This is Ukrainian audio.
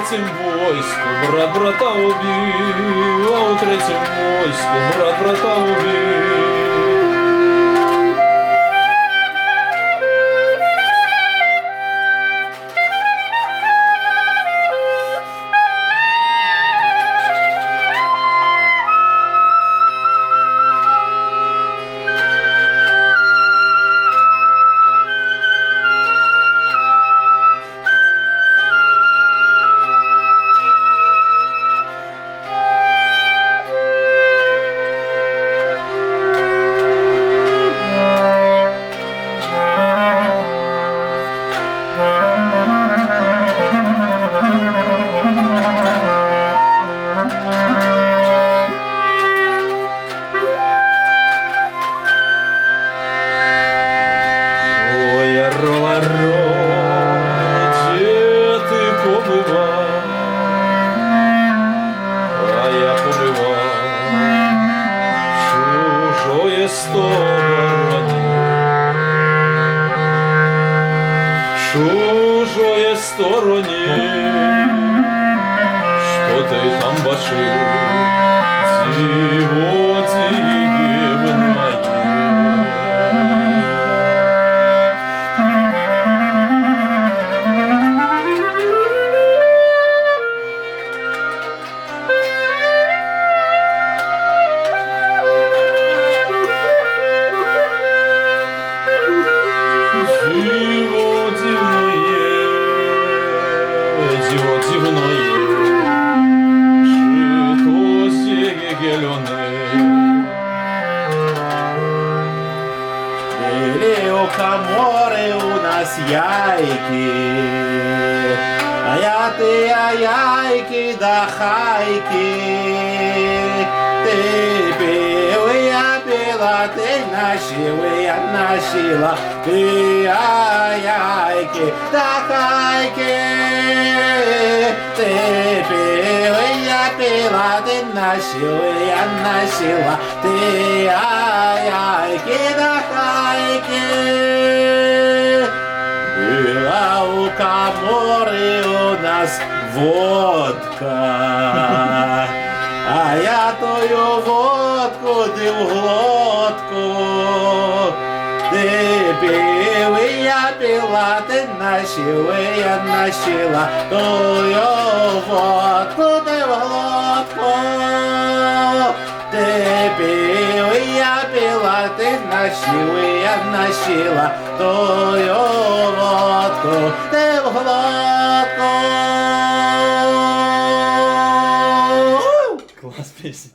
третім войску брат брата убив, а у третім войску брат брата убив. Чужой стороне, что ты там башил, Море у нас яйки, а яйки да хайки. Ти пив, я пила, ти нашила, я нашила. Ти яйки да хайки. Ти пив, я пила, ти нашила, я нашила. Ти яйки да хайки. Была у Каморы у нас водка, а я тою водку ти в глотку. Ти пив, і я пила, ти нашила, я нашила тою водку ти в глотку. Ти пив, і я пила, ти нашила, я нашила тою водку ти в глотку. Клас пісня.